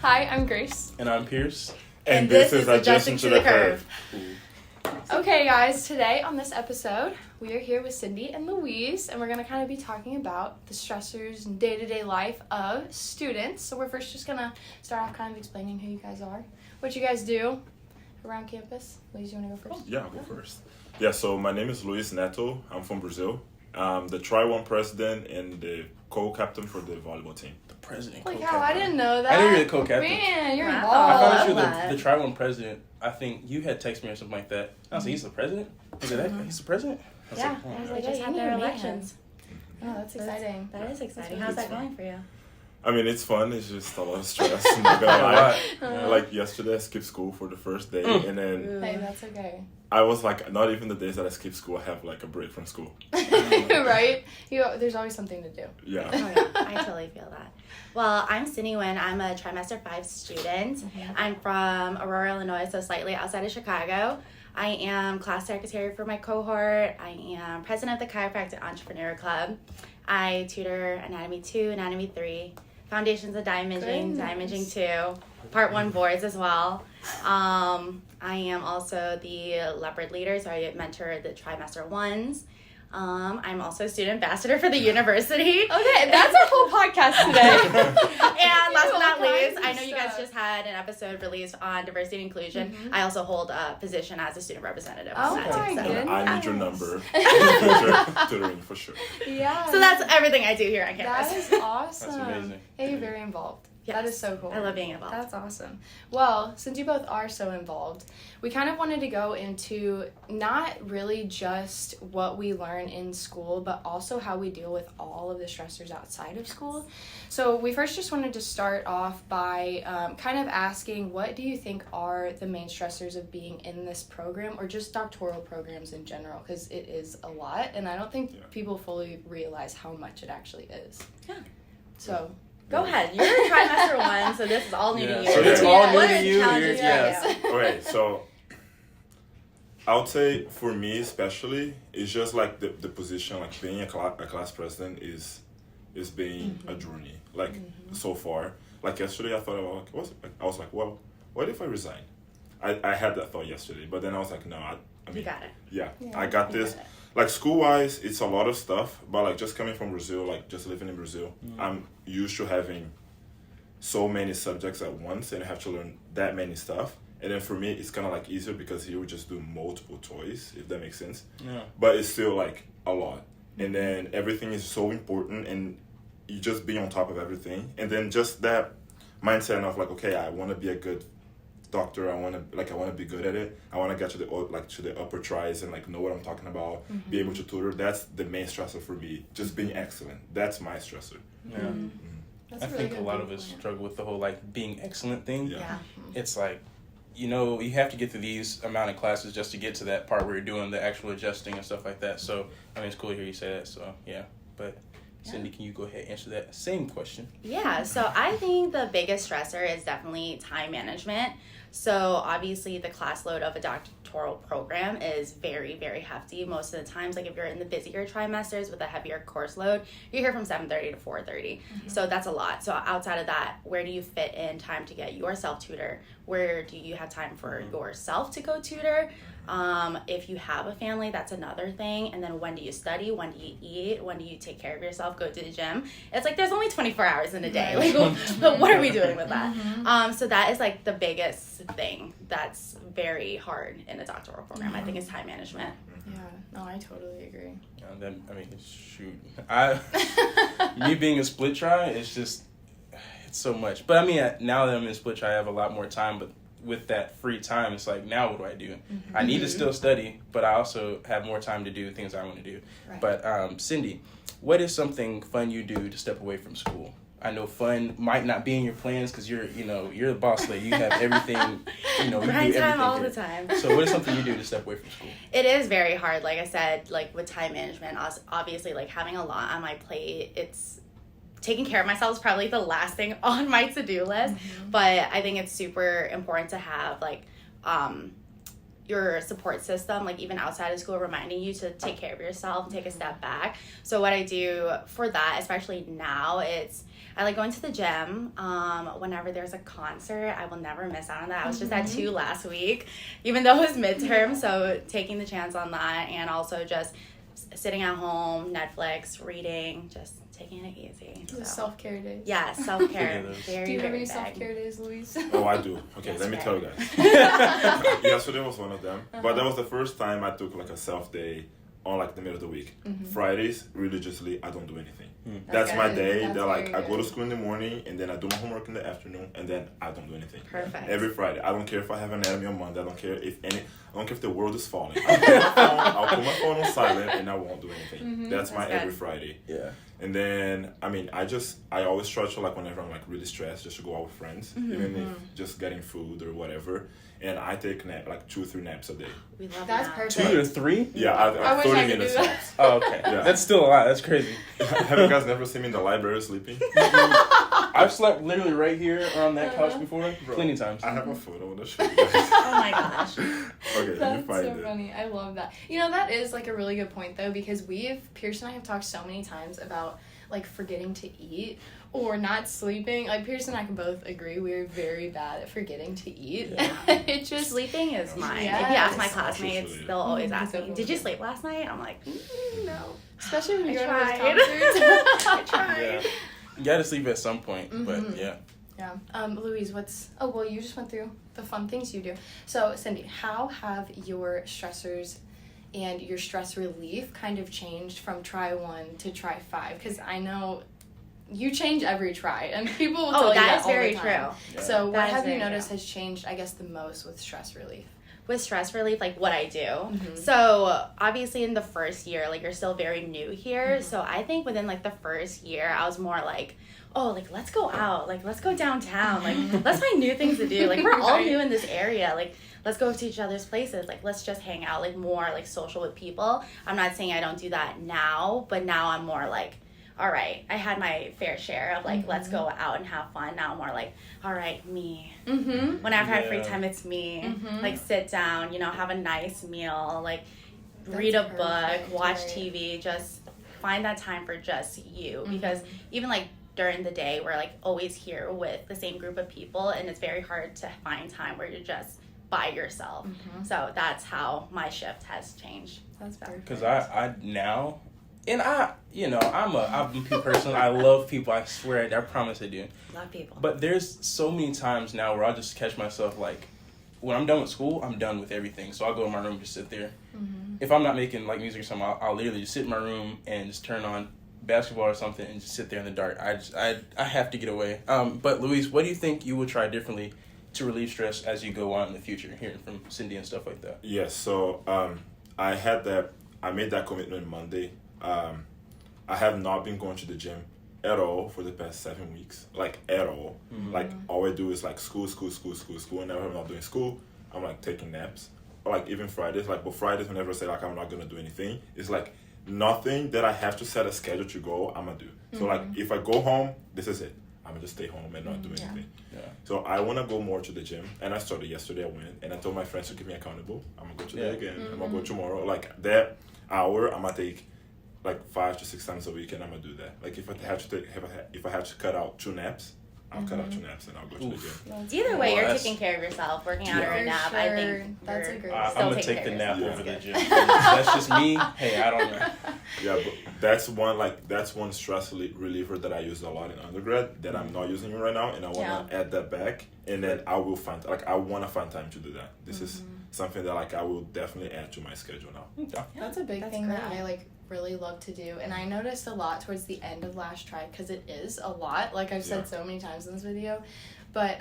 Hi, I'm Grace. And I'm Pierce. And this is Adjusting to the Curve. Okay, guys, today on this episode, we are here with Cindy and Luiz, and we're going to kind of be talking about the stressors and day-to-day life of students. So we're first just going to start off kind of explaining who you guys are, what you guys do around campus. Luiz, you want to go first? Yeah, I'll go first. Yeah, so my name is Luiz Neto. I'm from Brazil. I'm the Tri-1 president and the co-captain for the volleyball team. The president. Like how? I didn't know that. I knew you were the co-captain. Man, you're I involved. found out you were the Tri-1 president. I think you had texted me or something like that. I was like, he's the president? Is it that? He's the president? I I was like, just had their elections. Oh, that's exciting. That is exciting. How's that going for you? I mean, it's fun. It's just a lot of stress. I'm not gonna lie. Like yesterday, I skipped school for the first day, and then Hey, that's okay. I was like, not even the days that I skip school, I have like a break from school. Right? There's always something to do. Yeah. Oh, yeah. I totally feel that. Well, I'm Cindy Nguyen. I'm a Trimester 5 student. Mm-hmm. I'm from Aurora, Illinois, so slightly outside of Chicago. I am class secretary for my cohort. I am president of the Chiropractic Entrepreneur Club. I tutor Anatomy 2, Anatomy 3, Foundations of Diamaging, Diamaging 2, Part 1 boards as well. I am also the Leopard leader, so I mentor the Trimester 1s. I'm also a student ambassador for the university. Okay, that's our whole podcast today. And last but not least, I know stuff. you guys just had an episode released on diversity and inclusion. Mm-hmm. I also hold a position as a student representative. Oh on that my too, so. goodness. I need your number. For tutoring for sure. Yeah. So that's everything I do here on campus. That is awesome. That's amazing. Yeah, you're very involved. Yes. That is so cool. I love being involved. That's awesome. Well, since you both are so involved, we kind of wanted to go into not really just what we learn in school, but also how we deal with all of the stressors outside of school. So we first just wanted to start off by kind of asking, what do you think are the main stressors of being in this program, or just doctoral programs in general? Because it is a lot, and I don't think people fully realize how much it actually is. Yeah. So... Go ahead. You're a trimester 1, so this is all new to you. So it's all new What to are the you. challenges? Yes. Okay, so I would say for me especially, it's just like the position, like being a class president is being a journey. Like so far, like yesterday, I thought I was like, well, what if I resign? I had that thought yesterday, but then I was like, no, I mean, You got it. Yeah, I got this. Like school-wise, it's a lot of stuff, but like just coming from Brazil, like just living in Brazil, I'm used to having so many subjects at once and I have to learn that many stuff. And then for me, it's kind of like easier because here we just do multiple toys, if that makes sense. Yeah. But it's still like a lot. And then everything is so important and you just be on top of everything. And then just that mindset of like, okay, I want to be a good doctor. I want to be good at it. I want to get to the upper tries and like know what I'm talking about. Be able to tutor. That's the main stressor for me. Just being excellent. That's my stressor. Yeah. I think a lot of us struggle with the whole like being excellent thing. Yeah. It's like, you know, you have to get through these amount of classes just to get to that part where you're doing the actual adjusting and stuff like that. So I mean, it's cool to hear you say that. So yeah, but. Cindy, can you go ahead and answer that same question? Yeah, so I think the biggest stressor is definitely time management. So obviously the class load of a doctoral program is very, very hefty. Most of the times, like if you're in the busier trimesters with a heavier course load, you're here from 7:30 to 4:30. So that's a lot. So outside of that, where do you fit in time to get your self-tutor? Where do you have time for yourself to go tutor? If you have a family, that's another thing. And then when do you study? When do you eat? When do you take care of yourself? Go to the gym? It's like there's only 24 hours in a day. Like, what are we doing with that? So that is like the biggest thing that's very hard in a doctoral program. I think is time management. Yeah, no, I totally agree. Shoot, me being a split try, it's so much. But I mean, now that I'm in split try, I have a lot more time. But with that free time, it's like, now what do I do? I need to still study, but I also have more time to do things I want to do. Right. But Cindy, what is something fun you do to step away from school? I know fun might not be in your plans because you're the boss lady. You have everything, you do Grind everything time all here. the time. So what is something you do to step away from school? It is very hard. Like I said, like with time management, obviously like having a lot on my plate, it's taking care of myself is probably the last thing on my to-do list. But I think it's super important to have like your support system, like even outside of school, reminding you to take care of yourself and take a step back. So what I do for that, especially now, I like going to the gym. Whenever there's a concert, I will never miss out on that. I was just at 2 last week, even though it was midterm. So taking the chance on that, and also just sitting at home, Netflix, reading, just taking it easy. So. Self-care days. Yeah, self-care. Very, do you have very any big. self-care days, Luiz? Oh, I do. Okay, That's let me right. tell you guys. Yesterday was one of them, but that was the first time I took like a self day on like the middle of the week. Fridays, religiously, I don't do anything. That's my good. day. That's They're like, very I go to good. school in the morning, and then I do my homework in the afternoon, and then I don't do anything. Perfect. Every Friday. I don't care if I have anatomy on Monday. I don't care if the world is falling. I'll put my phone on silent, and I won't do anything. That's my That's every good. Friday. Yeah. And then, I mean, I always try to, like, whenever I'm, like, really stressed, just to go out with friends, even if just getting food or whatever. And I take 2 or 3 naps a day. We love That's that. perfect. 2 to 3? Yeah, I wish 30 I could do minutes that. naps. Oh, okay. Yeah. That's still a lot. That's crazy. Have you guys never seen me in the library sleeping? I've slept literally right here on that couch before, Bro, plenty times. I have a photo I want to show you guys. Oh my gosh. Okay, let me That's find so it. funny. I love that. That is like a really good point though, because Pierce and I have talked so many times about like forgetting to eat or not sleeping. Like Pierce and I can both agree we're very bad at forgetting to eat. Yeah. It just Sleeping is mine. If you Yes. ask my classmates, they'll always ask me, "Did you sleep last night?" I'm like, "No." especially when you go to tried. those concerts. I tried. Yeah. You gotta sleep at some point, but yeah. Yeah. Louise, you just went through the fun things you do. So, Cindy, how have your stressors and your stress relief kind of changed from try 1 to try 5? Because I know you change every try, and people will tell you that is all the very time. true. Yeah. So, what That is have you very noticed true. has changed, I guess, the most with stress relief? With stress relief, like what I do. Mm-hmm. So obviously in the first year, like you're still very new here. So I think within like the first year, I was more like, oh, like let's go out, like let's go downtown, like let's find new things to do. Like we're all Right. new in this area, like let's go to each other's places, like let's just hang out, like more like social with people. I'm not saying I don't do that now, but now I'm more like, all right, I had my fair share of like let's go out and have fun. Now I'm more like, all right, me. Mm-hmm. Whenever I have free Yeah. time, it's me. Mhm. Like sit down, have a nice meal, like read That's a book, perfect, watch right. TV, just find that time for just you. Mm-hmm. Because even like during the day, we're like always here with the same group of people, and it's very hard to find time where you're just by yourself. Mhm. So that's how my shift has changed. That's perfect. Because I now, and I'm a person, I love people, I swear, I promise I do. Love people. But there's so many times now where I'll just catch myself like, when I'm done with school, I'm done with everything. So I'll go in my room and just sit there. Mm-hmm. If I'm not making like music or something, I'll literally just sit in my room and just turn on basketball or something and just sit there in the dark. I have to get away. But Luis, what do you think you would try differently to relieve stress as you go on in the future, hearing from Cindy and stuff like that? Yes, so I made that commitment Monday. I have not been going to the gym at all for the past 7 weeks, like at all. Mm-hmm. Like all I do is like school. Whenever I'm not doing school, I'm like taking naps. Or like even Fridays, but Fridays whenever I say like I'm not gonna do anything, it's like nothing that I have to set a schedule to go, I'm gonna do. So like if I go home, this is it. I'm gonna just stay home and not do anything. Yeah. So I wanna go more to the gym, and I started yesterday. I went and I told my friends to keep me accountable. I'm gonna go today again. I'm gonna go tomorrow. Like that hour, I'm gonna take like 5 to 6 times a week, and I'm gonna do that. Like if I have to cut out 2 naps, I'll cut out 2 naps and I'll go to the gym. Either way, Well, you're that's- taking care of yourself, working out or a For nap. I sure. think That's a you're great- I'm still gonna taking take the care nap of yourself. over the That's gym. good. That's just me. Hey, I don't know. Yeah, but that's one stress reliever that I used a lot in undergrad that I'm not using right now, and I wanna add that back, and then I will find I wanna find time to do that. This is something that I will definitely add to my schedule now. Okay. That's a big That's thing that great. I really love to do, and I noticed a lot towards the end of last try because it is a lot, like I've said so many times in this video, but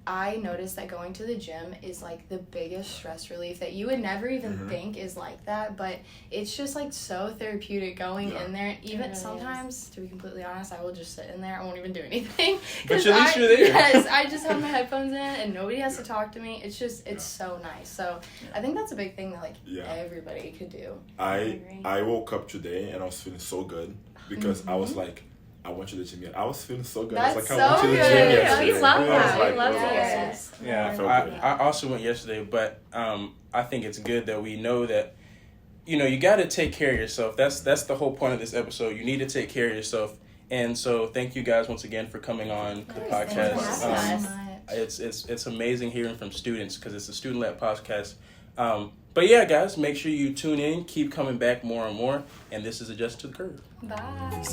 I noticed that going to the gym is like the biggest stress relief that you would never even think is like that, but it's just like so therapeutic going in there. Even really sometimes, to be completely honest, I will just sit in there, I won't even do anything. But 'Cause at least you're there. Yes, I just have my headphones in and nobody has to talk to me. It's just, it's so nice. So I think that's a big thing that like everybody could do. I woke up today and I was feeling so good because I was like, I went to the gym yet. I was feeling so good. I was That's like, I went so to the good. gym We yesterday. love I was that. like, We love it was that. awesome. Yeah, I felt good. I also went yesterday, but I think it's good that we know that, you got to take care of yourself. That's the whole point of this episode. You need to take care of yourself. And so thank you guys once again for coming on the podcast. Thanks for having us. It's amazing hearing from students because it's a student-led podcast. But yeah, guys, make sure you tune in. Keep coming back more and more. And this is Adjust to the Curve. Bye.